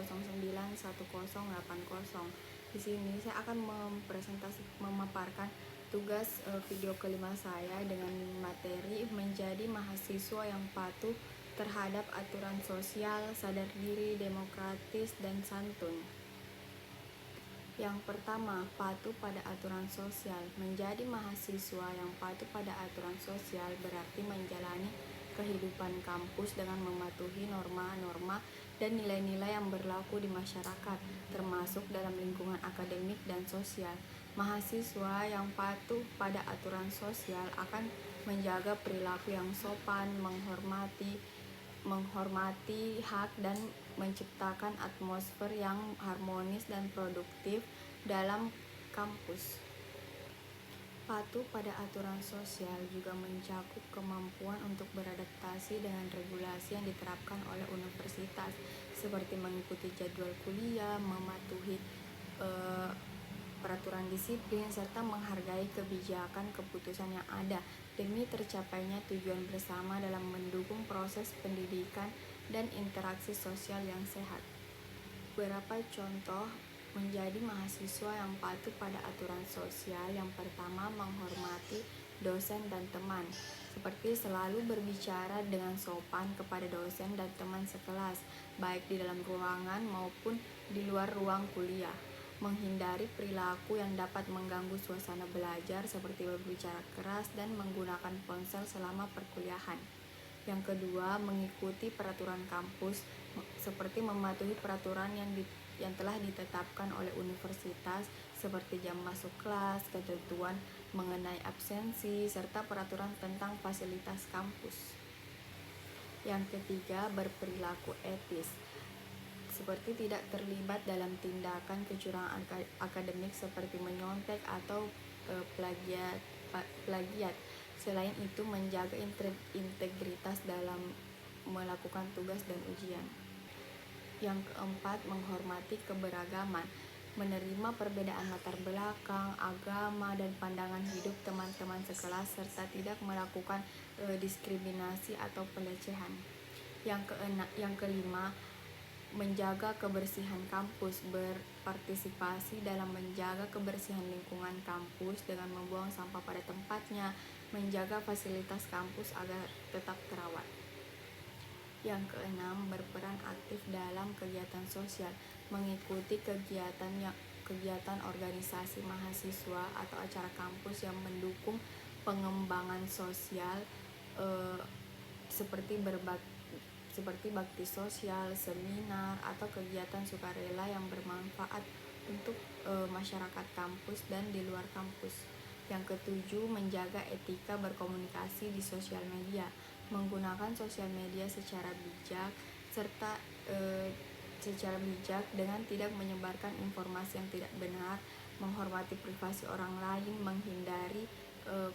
091080. Di sini saya akan memaparkan tugas video kelima saya dengan materi menjadi mahasiswa yang patuh terhadap aturan sosial, sadar diri, demokratis, dan santun. Yang pertama, patuh pada aturan sosial. Menjadi mahasiswa yang patuh pada aturan sosial berarti menjalani kehidupan kampus dengan mematuhi norma-norma dan nilai-nilai yang berlaku di masyarakat, termasuk dalam lingkungan akademik dan sosial. Mahasiswa yang patuh pada aturan sosial akan menjaga perilaku yang sopan, menghormati hak dan menciptakan atmosfer yang harmonis dan produktif dalam kampus. Patuh pada aturan sosial juga mencakup kemampuan untuk beradaptasi dengan regulasi yang diterapkan oleh universitas, seperti mengikuti jadwal kuliah, mematuhi peraturan disiplin, serta menghargai kebijakan keputusan yang ada demi tercapainya tujuan bersama dalam mendukung proses pendidikan dan interaksi sosial yang sehat. Beberapa contoh menjadi mahasiswa yang patuh pada aturan sosial. Yang pertama, menghormati dosen dan teman, seperti selalu berbicara dengan sopan kepada dosen dan teman sekelas, baik di dalam ruangan maupun di luar ruang kuliah. Menghindari perilaku yang dapat mengganggu suasana belajar, seperti berbicara keras dan menggunakan ponsel selama perkuliahan. Yang kedua, mengikuti peraturan kampus, seperti mematuhi peraturan yang telah ditetapkan oleh universitas, seperti jam masuk kelas, ketentuan mengenai absensi, serta peraturan tentang fasilitas kampus. Yang ketiga, berperilaku etis, seperti tidak terlibat dalam tindakan kecurangan akademik seperti menyontek atau plagiat. Selain itu, menjaga integritas dalam melakukan tugas dan ujian. Yang keempat, menghormati keberagaman, menerima perbedaan latar belakang, agama, dan pandangan hidup teman-teman sekelas, serta tidak melakukan diskriminasi atau pelecehan. Yang kelima, menjaga kebersihan kampus, berpartisipasi dalam menjaga kebersihan lingkungan kampus dengan membuang sampah pada tempatnya, menjaga fasilitas kampus agar tetap terawat. Yang keenam, berperan aktif dalam kegiatan sosial, mengikuti kegiatan organisasi mahasiswa atau acara kampus yang mendukung pengembangan sosial, seperti bakti sosial, seminar, atau kegiatan sukarela yang bermanfaat untuk masyarakat kampus dan di luar kampus. Yang ketujuh, menjaga etika berkomunikasi di sosial media, menggunakan sosial media secara bijak dengan tidak menyebarkan informasi yang tidak benar, menghormati privasi orang lain, menghindari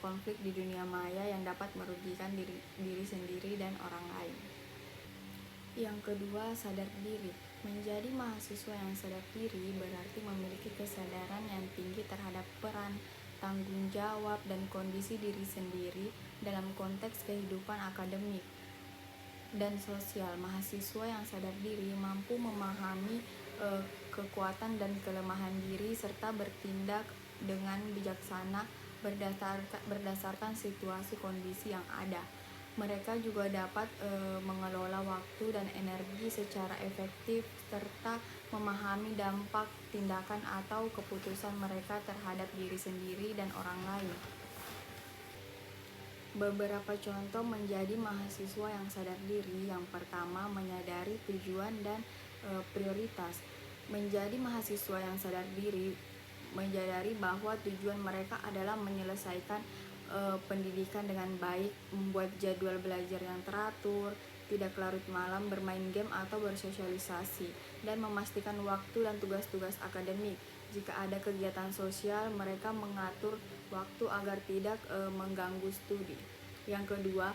konflik di dunia maya yang dapat merugikan diri sendiri dan orang lain. Yang kedua, sadar diri. Menjadi mahasiswa yang sadar diri berarti memiliki kesadaran yang tinggi terhadap peran, tanggung jawab, dan kondisi diri sendiri dalam konteks kehidupan akademik dan sosial. Mahasiswa yang sadar diri mampu memahami kekuatan dan kelemahan diri serta bertindak dengan bijaksana berdasarkan situasi kondisi yang ada. Mereka juga dapat mengelola waktu dan energi secara efektif serta memahami dampak tindakan atau keputusan mereka terhadap diri sendiri dan orang lain. Beberapa contoh menjadi mahasiswa yang sadar diri. Yang pertama, menyadari tujuan dan prioritas. Menjadi mahasiswa yang sadar diri menyadari bahwa tujuan mereka adalah menyelesaikan pendidikan dengan baik, membuat jadwal belajar yang teratur, tidak larut malam bermain game atau bersosialisasi, dan memastikan waktu dan tugas-tugas akademik. Jika ada kegiatan sosial, mereka mengatur waktu agar tidak mengganggu studi. Yang kedua,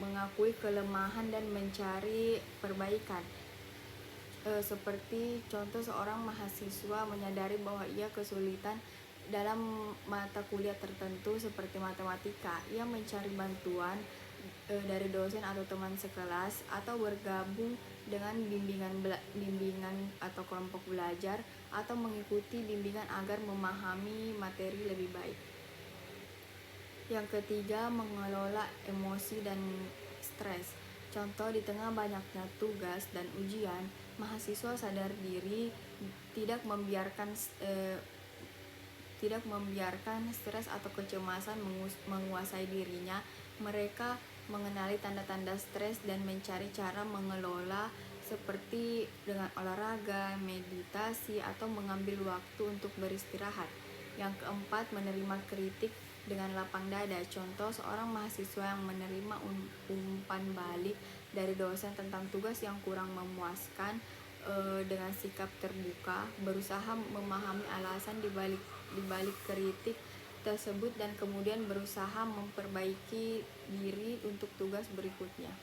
mengakui kelemahan dan mencari perbaikan. Seperti contoh, seorang mahasiswa menyadari bahwa ia kesulitan dalam mata kuliah tertentu seperti matematika. Ia mencari bantuan dari dosen atau teman sekelas, atau bergabung dengan bimbingan atau kelompok belajar, atau mengikuti bimbingan agar memahami materi lebih baik. Yang ketiga, mengelola emosi dan stres. Contoh, di tengah banyaknya tugas dan ujian, mahasiswa sadar diri tidak membiarkan stres atau kecemasan menguasai dirinya. Mereka mengenali tanda-tanda stres dan mencari cara mengelola, seperti dengan olahraga, meditasi, atau mengambil waktu untuk beristirahat. Yang keempat, menerima kritik dengan lapang dada. Contoh, seorang mahasiswa yang menerima umpan balik dari dosen tentang tugas yang kurang memuaskan, dengan sikap terbuka, berusaha memahami alasan dibalik kritik tersebut dan kemudian berusaha memperbaiki diri untuk tugas berikutnya.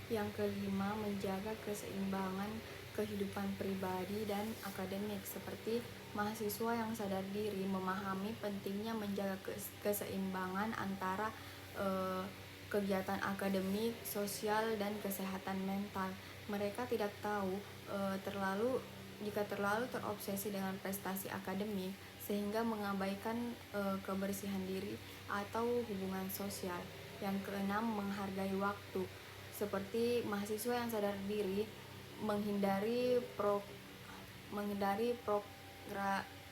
Yang kelima, menjaga keseimbangan kehidupan pribadi dan akademik. Seperti mahasiswa yang sadar diri memahami pentingnya menjaga keseimbangan antara kegiatan akademik, sosial, dan kesehatan mental. Mereka tidak tahu jika terlalu terobsesi dengan prestasi akademik sehingga mengabaikan kebersihan diri atau hubungan sosial. Yang keenam, menghargai waktu. Seperti mahasiswa yang sadar diri menghindari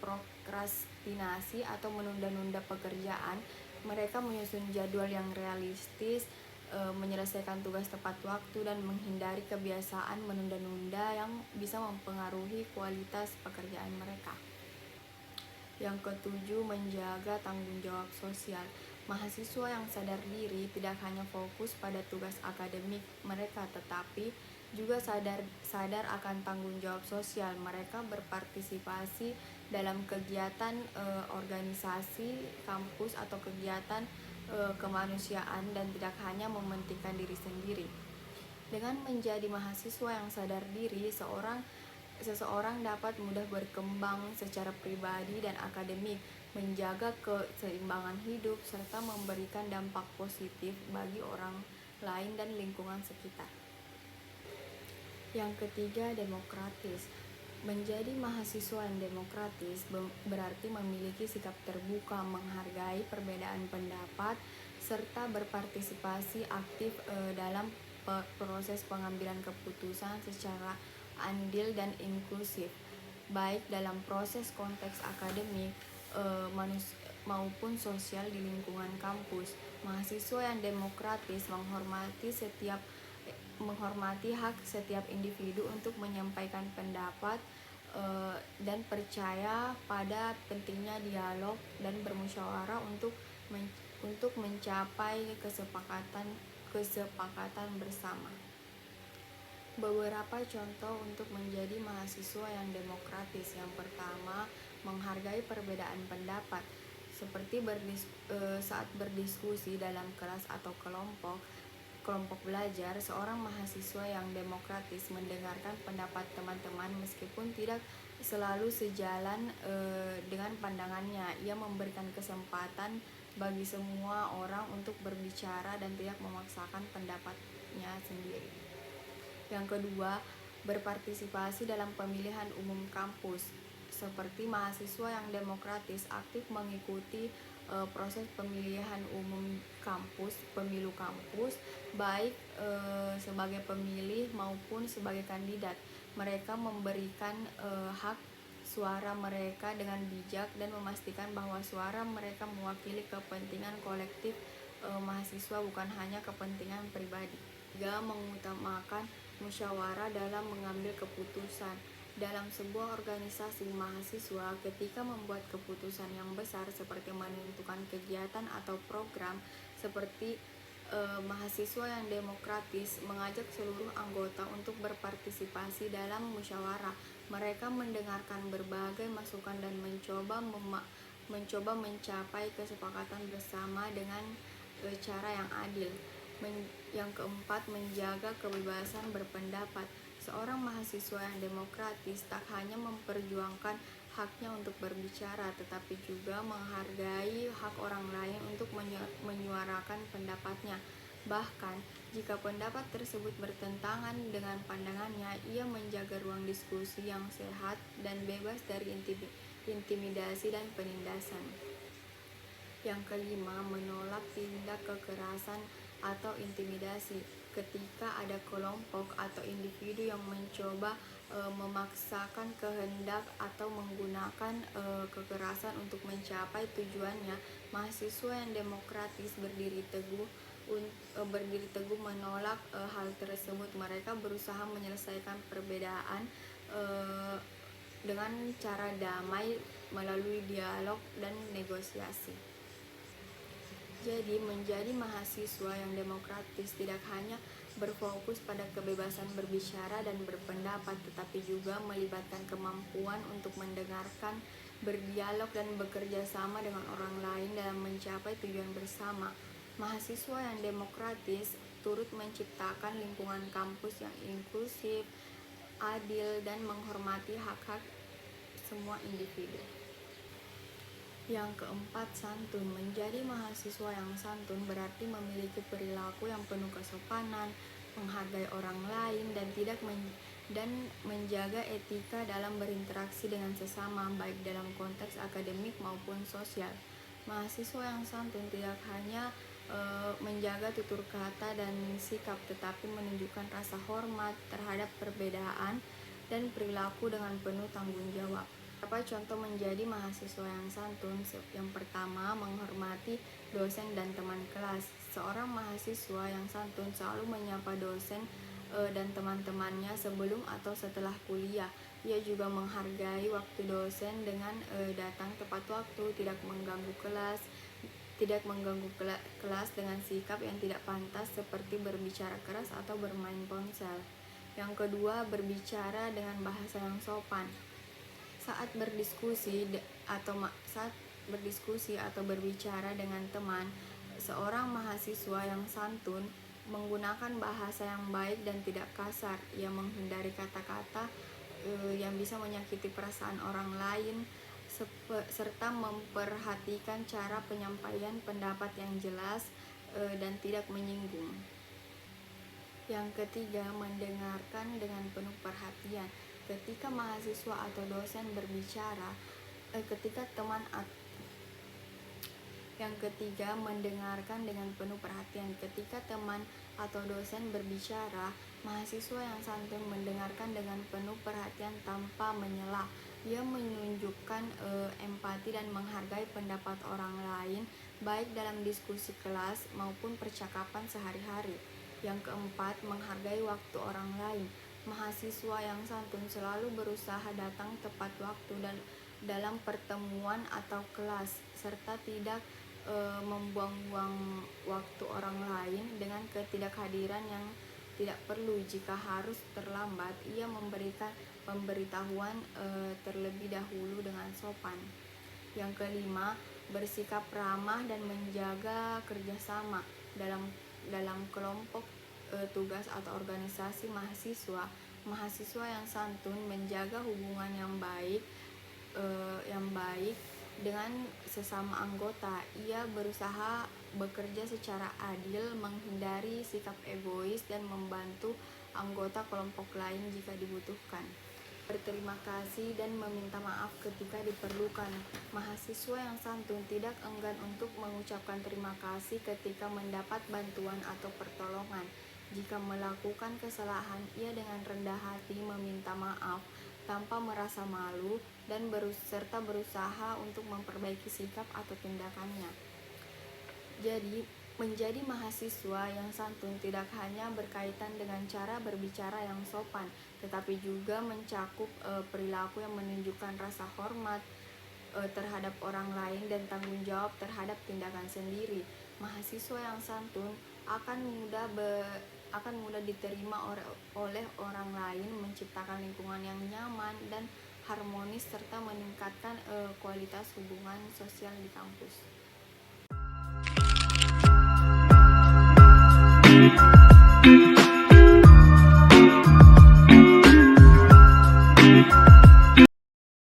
prokrastinasi atau menunda-nunda pekerjaan. Mereka menyusun jadwal yang realistis, menyelesaikan tugas tepat waktu, dan menghindari kebiasaan menunda-nunda yang bisa mempengaruhi kualitas pekerjaan mereka. Yang ketujuh, menjaga tanggung jawab sosial. Mahasiswa yang sadar diri tidak hanya fokus pada tugas akademik mereka, tetapi juga sadar akan tanggung jawab sosial. Mereka berpartisipasi dalam kegiatan organisasi kampus atau kegiatan kemanusiaan dan tidak hanya mementingkan diri sendiri. Dengan menjadi mahasiswa yang sadar diri, seseorang dapat mudah berkembang secara pribadi dan akademik, menjaga keseimbangan hidup, serta memberikan dampak positif bagi orang lain dan lingkungan sekitar. Yang ketiga, demokratis. Menjadi mahasiswa yang demokratis berarti memiliki sikap terbuka, menghargai perbedaan pendapat, serta berpartisipasi aktif dalam proses pengambilan keputusan secara andil dan inklusif, baik dalam proses konteks akademik maupun sosial di lingkungan kampus. Mahasiswa yang demokratis menghormati hak setiap individu untuk menyampaikan pendapat dan percaya pada pentingnya dialog dan bermusyawarah untuk mencapai kesepakatan bersama. Beberapa contoh untuk menjadi mahasiswa yang demokratis. Yang pertama, menghargai perbedaan pendapat. Seperti saat berdiskusi dalam kelas atau kelompok belajar, seorang mahasiswa yang demokratis mendengarkan pendapat teman-teman meskipun tidak selalu sejalan dengan pandangannya. Ia memberikan kesempatan bagi semua orang untuk berbicara dan tidak memaksakan pendapatnya sendiri. Yang kedua, berpartisipasi dalam pemilihan umum kampus. Seperti mahasiswa yang demokratis aktif mengikuti proses pemilihan umum kampus, pemilu kampus, baik sebagai pemilih maupun sebagai kandidat. Mereka memberikan hak suara mereka dengan bijak dan memastikan bahwa suara mereka mewakili kepentingan kolektif mahasiswa, bukan hanya kepentingan pribadi. 3. Mengutamakan musyawarah dalam mengambil keputusan. Dalam sebuah organisasi mahasiswa, ketika membuat keputusan yang besar seperti menentukan kegiatan atau program, seperti mahasiswa yang demokratis mengajak seluruh anggota untuk berpartisipasi dalam musyawarah. Mereka mendengarkan berbagai masukan dan mencoba mencapai kesepakatan bersama dengan cara yang adil. Yang keempat, menjaga kebebasan berpendapat. Seorang mahasiswa yang demokratis tak hanya memperjuangkan haknya untuk berbicara, tetapi juga menghargai hak orang lain untuk menyuarakan pendapatnya. Bahkan, jika pendapat tersebut bertentangan dengan pandangannya, ia menjaga ruang diskusi yang sehat dan bebas dari intimidasi dan penindasan. Yang kelima, menolak tindak kekerasan atau intimidasi. Ketika ada kelompok atau individu yang mencoba memaksakan kehendak atau menggunakan kekerasan untuk mencapai tujuannya, mahasiswa yang demokratis berdiri teguh menolak hal tersebut. Mereka berusaha menyelesaikan perbedaan uh, dengan cara damai melalui dialog dan negosiasi. Jadi, menjadi mahasiswa yang demokratis tidak hanya berfokus pada kebebasan berbicara dan berpendapat, tetapi juga melibatkan kemampuan untuk mendengarkan, berdialog, dan bekerja sama dengan orang lain dalam mencapai tujuan bersama. Mahasiswa yang demokratis turut menciptakan lingkungan kampus yang inklusif, adil, dan menghormati hak-hak semua individu. Yang keempat, santun. Menjadi mahasiswa yang santun berarti memiliki perilaku yang penuh kesopanan, menghargai orang lain, dan menjaga etika dalam berinteraksi dengan sesama, baik dalam konteks akademik maupun sosial. Mahasiswa yang santun tidak hanya menjaga tutur kata dan sikap, tetapi menunjukkan rasa hormat terhadap perbedaan dan perilaku dengan penuh tanggung jawab. Beberapa contoh menjadi mahasiswa yang santun. Yang pertama, menghormati dosen dan teman kelas. Seorang mahasiswa yang santun selalu menyapa dosen dan teman-temannya sebelum atau setelah kuliah. Ia juga menghargai waktu dosen dengan datang tepat waktu, tidak mengganggu kelas dengan sikap yang tidak pantas seperti berbicara keras atau bermain ponsel. Yang kedua, berbicara dengan bahasa yang sopan. Saat berdiskusi atau berbicara dengan teman, seorang mahasiswa yang santun menggunakan bahasa yang baik dan tidak kasar. Ia menghindari kata-kata yang bisa menyakiti perasaan orang lain, serta memperhatikan cara penyampaian pendapat yang jelas dan tidak menyinggung. Yang ketiga, mendengarkan dengan penuh perhatian. Ketika mahasiswa atau dosen berbicara, Yang ketiga, mendengarkan dengan penuh perhatian. Ketika teman atau dosen berbicara, mahasiswa yang santun mendengarkan dengan penuh perhatian tanpa menyela. Ia menunjukkan empati dan menghargai pendapat orang lain, baik dalam diskusi kelas maupun percakapan sehari-hari. Yang keempat, menghargai waktu orang lain. Mahasiswa yang santun selalu berusaha datang tepat waktu dan dalam pertemuan atau kelas, serta tidak membuang-buang waktu orang lain dengan ketidakhadiran yang tidak perlu. Jika harus terlambat, ia memberikan pemberitahuan terlebih dahulu dengan sopan. Yang kelima, bersikap ramah dan menjaga kerjasama dalam kelompok tugas atau organisasi mahasiswa. Mahasiswa yang santun menjaga hubungan yang baik dengan sesama anggota. Ia berusaha bekerja secara adil, menghindari sikap egois, dan membantu anggota kelompok lain jika dibutuhkan. Berterima kasih dan meminta maaf ketika diperlukan. Mahasiswa yang santun tidak enggan untuk mengucapkan terima kasih ketika mendapat bantuan atau pertolongan. Jika melakukan kesalahan, ia dengan rendah hati meminta maaf tanpa merasa malu dan serta berusaha untuk memperbaiki sikap atau tindakannya. Jadi, menjadi mahasiswa yang santun tidak hanya berkaitan dengan cara berbicara yang sopan, tetapi juga mencakup perilaku yang menunjukkan rasa hormat terhadap orang lain dan tanggung jawab terhadap tindakan sendiri. Mahasiswa yang santun akan mudah diterima oleh orang lain, menciptakan lingkungan yang nyaman dan harmonis, serta meningkatkan kualitas hubungan sosial di kampus.